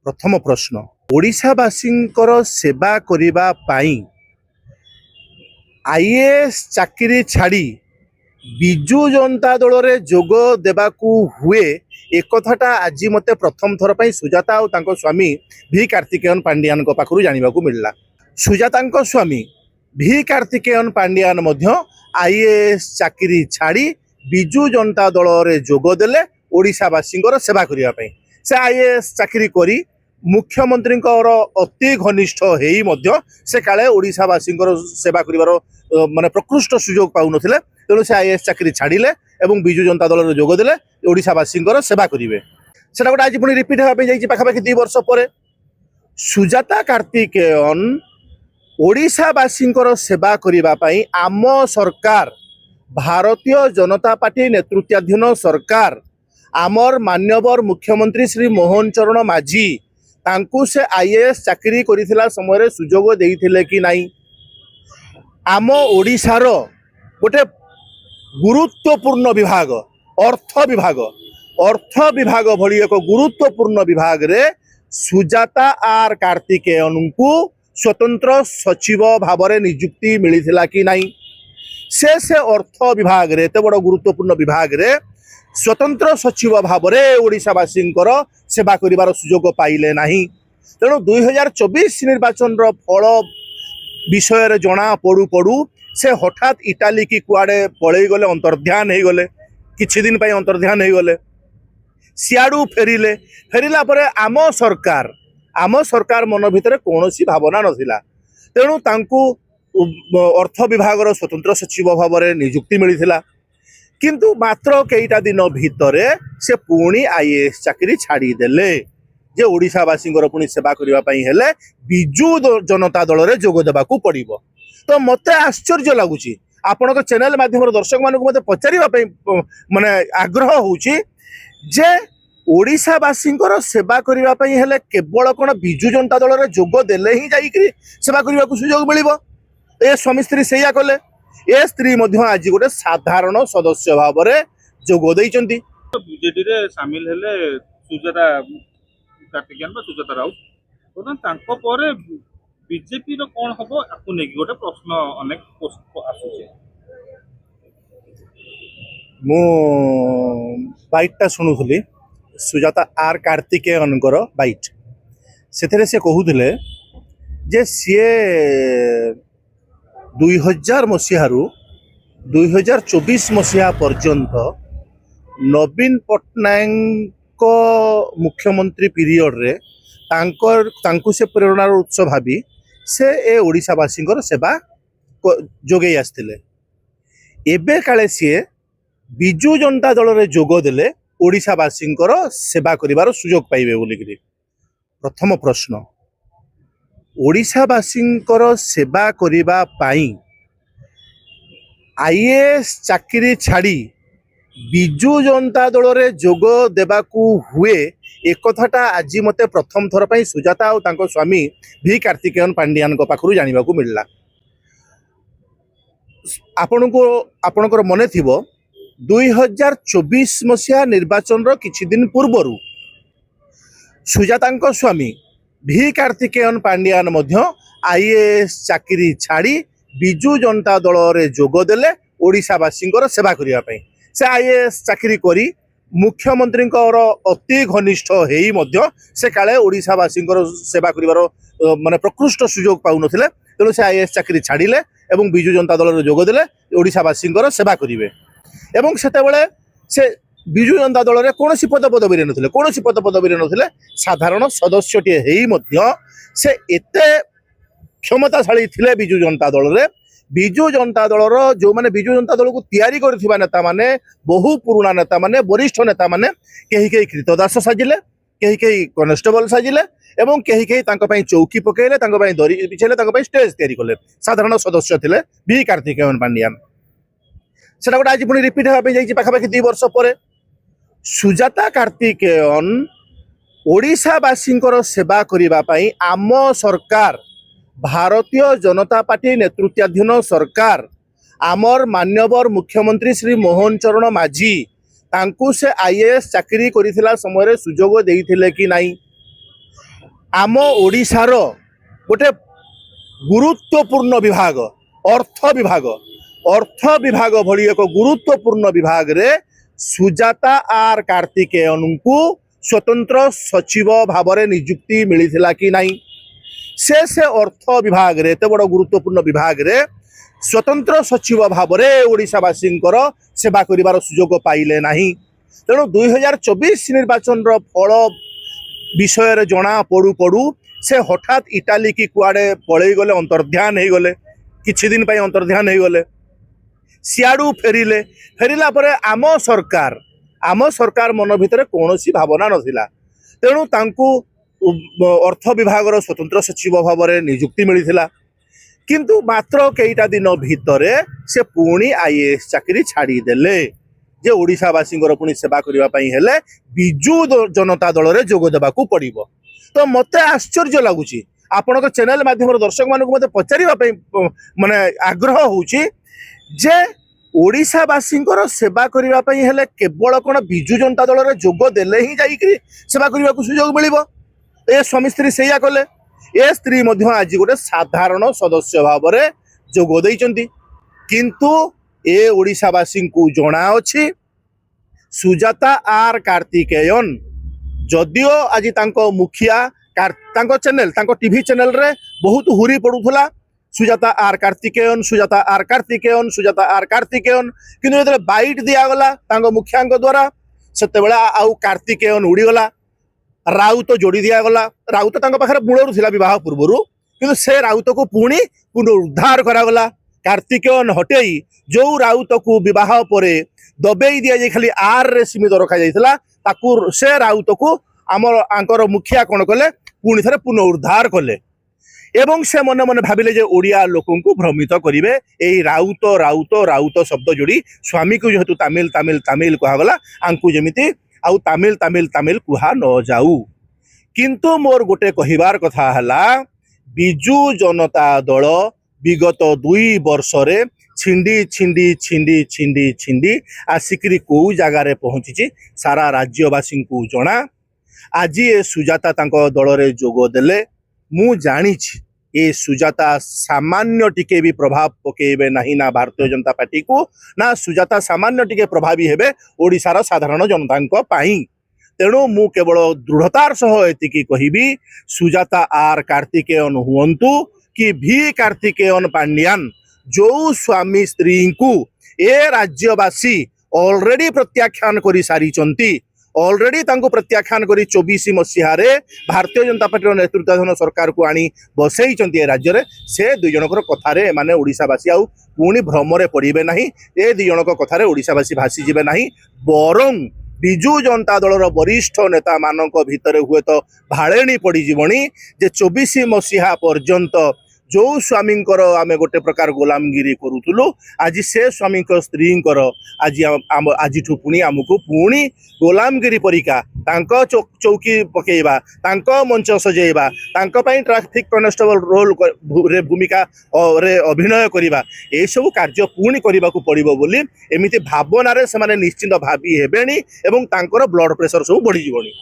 प्रथम प्रश्न ओडिशावासींकर सेवा करिबा पाई आईएएस चाकरी छाड़ी विजु जनता दल रे जोग देबाकू हुए एक कथाटा आज मते प्रथम थर पर सुजाता और तांको स्वामी भी कार्तिकेयन पांडियान को पाखरु जानिबाकू मिलला। सुजातांको स्वामी भी कार्तिकेयन पांडियान मध्य आईएएस चाकरी छाड़ी विजु जनता दल रे जोग देले ओडिशावासींकर सेवा करिया पई। से आईएएस चाकरी करी मुख्यमंत्री अति घनिष्ठ हेई मध्य से काले ओडिशावासींकर सेवा करिवार माने प्रकृष्ट सुजोग पाउ नथिले। तेणु से आईएएस चाकरी छाड़िले एवं विजु जनता दल रे जोग देले ओडिशावासींकर सेवा करिवे। सेटा गोटे आज पुणी रिपीट होगा जाइए पाखापाखि 2 वर्ष पर सुजाता कार्तिकेयन ओडिशावासींकर सेवा करिबा पई आम सरकार भारतीय जनता पार्टी नेतृत्वाधीन सरकार आमर मान्यवर मुख्यमंत्री श्री मोहन चरण माझी तांकु से आईएएस चाकरी करिथिला समय सुजोग देइथिले कि नाही। आम ओडिशार गोटे गुरुत्वपूर्ण विभाग अर्थ विभाग भली एक गुरुत्वपूर्ण विभाग रे सुजाता आर कार्तिकेयन को स्वतंत्र सचिव भाव में नियुक्ति मिलिथिला कि नाही। से अर्थ विभाग रे एते बड़ गुरुत्वपूर्ण विभाग रे स्वतंत्र सचिव भाव में ओडिशावासींकर सेवा करिवार सुजोग पाइले नाही। तेणु 2024 निर्वाचन फल विषय जना पड़ू पड़ू से हठात इटाली की कुआडे पलई गले अंतर्ध्यान हो गले। किछि दिन अंतर्ध्यान हो गले सियाड़ू फेरिला परे आम सरकार मन भितर कौनसी भावना नथिला। तेणु तांकू अर्थ विभाग स्वतंत्र सचिव भाव में नियुक्ति मिलिथिला। किंतु मात्र कईटा दिन भितरे से पुणी आईएएस चाकरी छाड़ी देले जे ओडिशावासींकर पुणी सेवा करिबा पई हेले विजु जनता दल रे जोग देबाकू पड़िबो। तो मते आश्चर्य लगुची आपन को चैनल माध्यम दर्शक मानक मते पचारिबा पई माने आग्रह होउची जे ओडिशावासींकर सेवा करिबा पई हेले केवल कोन विजु जनता दल रे जोग देले ही जाई कि सेवा करिबाकू सुजोग मिलिबो। ए स्वामी स्त्री सेया कले ए स्त्री मध्य आज गोटे साधारण सदस्य भाव में जोग देइचंती। बीजेडी रे शामिल हेले सुजाता कार्तिकेयन सुजाता राउत तो तांको परे बीजेपी रो कोन हबो आपु नेकी गोटे प्रश्न अनेक आसुचे। मु बाइटटा शुणुली सुजाता आर कार्तिकेयन बाइट से से कहूले जे सीए 2000 मसीहारू 2024 मसीहा पर्यंत नवीन पट्टनायक मुख्यमंत्री पीरियड रे तांको से प्रेरणार उत्स भावी से ए ओडिशावासींकर सेवा जोगई आसथिले। एबे काले सी विजु जनता दल रे जोग देले ओडिशावासींकर सेवा करिवार सुजोग पाइबे बोलिकरी। प्रथम प्रश्न ओडिशावासींकर सेवा करिबा पाई आईएएस चाकरी छाड़ी विजु जनता दल रे जोग देबाकू हुए एक कथाटा आज मते प्रथम थर पर सुजाता और तांको स्वामी भी कार्तिकेयन पांडियान को पाखरु जानिबाकू मिलला। आपणकर मने थिबो 2024 मसीहा निर्वाचन रो किछि दिन पूर्वरु सुजातांको स्वामी भी कार्तिकेयन पांडियान मध्य आईएएस चाकरी छाड़ी विजु जनता दल रे जोग देले ओडिशावासींकर सेवा करिया पई। से आईएएस चाकरी करी मुख्यमंत्री अति घनिष्ठ हेई मध्य से काले ओडिशावासींकर सेवा करिवार माने प्रकृष्ट सुजोग पाउ नथिले। तेणु से आईएएस चाकरी छाड़िले एवं विजु जनता दल रे जोग देले ओडिशावासींकर सेवा करिवे। एवं सेतेबेले से विजु जनता दल रे कोनोसी पद पदवी नथिले साधारण सदस्यटे हेई मध्य से एते क्षमताशाली थिले विजु जनता दल रे। विजु जनता दल जो माने विजु जनता दल को तैयारी करथिबा नेता माने बहु पुराना नेता माने वरिष्ठ नेता माने केही केही कृतदास साजिले केही केही कनेस्टेबल साजिले एवं केही केही तांको पई चौकी पकेइले तांको पई दरी बिछेले तांको पई स्टेज तैयारी कले साधारण सदस्य थिले भी कार्तिकेयन पांडियान। सेटा गोटे आज पुणी रिपीट होगा जाइए पाखापाखि 2 वर्ष पर सुजाता कार्तिकेयन ओडिशावासींकर सेवा करिबा पई आम सरकार भारतीय जनता पार्टी नेतृत्वाधीन सरकार आमर मान्यवर मुख्यमंत्री श्री मोहन चरण माझी तांकु से आईएएस चाकरी करिथिला समय सुजोग देइथिले कि नाही। आम ओडिशार गोटे गुरुत्वपूर्ण विभाग अर्थ विभाग भली एक गुरुत्वपूर्ण विभाग रे सुजाता आर कार्तिकेयन को स्वतंत्र सचिव भाव में नियुक्ति मिली कि नहीं से अर्थ विभाग रे एत बड़ गुरुत्वपूर्ण विभाग रे स्वतंत्र सचिव भाव में ओडिशावासी सेवा करिवार सुजोग पाइले नहीं। तेणु 2024 निर्वाचन फल विषय जना पड़ू पड़ू से हठात इटाली की कुआड़े पलि गले अंतर्ध्यान हो गले किछि दिन पई अंतर्ध्यान हो गले सियाड़ू फेरिला परे आम सरकार मन भितर कौनसी भावना नथिला। तेणु तांकू अर्थ विभाग स्वतंत्र सचिव भाव में नियुक्ति मिली किंतु मात्र कईटा दिन भितरे से पुणी आईएएस चाकरी छाड़ीदेले जे ओडिशावासी पुणी सेवा करने हेले बिजु जनता दल में जोग देवाकू पड़िबो। तो मते आश्चर्य लगुच आपण चैनल माध्यम दर्शक मान मत पचारे माने आग्रह होउची जे ओडिशावासी सेवा करने हेले केवल कौन बिजु जनता दल में जोग देले ही जाइकरी सेवा करने को सुजोग मिलिबो। ए स्वामी स्त्री सेया कले ए स्त्री मध्य आज गोटे साधारण सदस्य भाव में जोग देइचंती किंतु ए ओडिशावासी को जना अछि सुजाता आर कार्तिकेयन जदियो आज तांको मुखिया तांको चैनल तांको टीवी चैनल रे बहुत हुरी पड़ुथला Sujata R Karthikeyan Sujata R Karthikeyan Sujata R Karthikeyan किंतु जेतले बाइट दिया गला तांको मुखिया द्वारा सेते बेला आउ कार्तिकेयन उड़ीगला राउत जोड़ी दिया गला राउत तांको पाखरे मूलरू थिला विवाह पूर्वरु किंतु से राउत को पुणी पुनरुद्धार करागला कार्तिकेयन हटेई जो राउत को विवाह परे दबेई दिया जाय खाली आर रे सीमित रखा जाइथिला ताकू से राउत को आमर आंकर मुखिया कोन कले पुणी थरे पुनरुद्धार कले एवं से मन मन भाविले जे ओडिया लोकन को भ्रमित करिवे एई राउत राउत राउत शब्द जोड़ी स्वामी को जेहेतु तमिल तमिल तमिल कहगला आंकु जेमिति आउ तमिल तमिल तमिल कुहा न जाऊ। किंतु मोर गोटे कहिबार कथा हला बिजु जनता दल विगत 2 वर्ष रे छिंडी छिंडी छिंडी छिंडी छिंडी आसिकरी को जगार पहुंची सारा राज्यवासी को जना आज ए सुजाता तांको दल रे जोग देले मु जानी ए सुजाता सामान्य टिके भी प्रभाव पकेबे नहीं ना भारतीय जनता पार्टी को ना सुजाता सामान्य टिके प्रभावी हेबे ओडिशार साधारण जनता पाई। तेणु मु केवल दृढ़तार सह एतिकी कहिबी सुजाता आर कार्तिकेयन हुंतु कि भी कार्तिकेयन पांड्यान जो स्वामी स्त्री को ए राज्यवासी ऑलरेडी प्रत्याख्यान करी सारी ऑलरेडी तांको प्रत्याख्यान करी 24 मसीह भारतीय जनता पार्टी नेतृत्वाधीन सरकार को आनी बसई राज्य में से 2 जनकर कथारे माने ओडिशावासी आउ पुणी भ्रमरे पड़े ना ए 2 जनक कथारे ओडिशावासी भासी जीवे ना बरं बिजु जनता दलर वरिष्ठ नेता मानक भितर हुए तो भाड़ेणी पड़ीजी जे 24 मसीहा पर्यंत जो स्वामी आमे गोटे प्रकार गोलामगिरी करूथुलु आज से स्वामी स्त्री आज आज पुणी आमको पुणी गोलामगिरी परिका तांको चौकी पकेइबा तांको मंच सजेइबा तांको पई ट्रैफिक कनेस्टेबल रोल रे भूमिका रे अभिनय करिबा ए सब कार्य पुणी करिबा को पड़िबो बोली एमिति भावना रे से माने निश्चित भाबी हेबेनी एवं तांकर ब्लड प्रेशर सब बढ़ी जीवनी।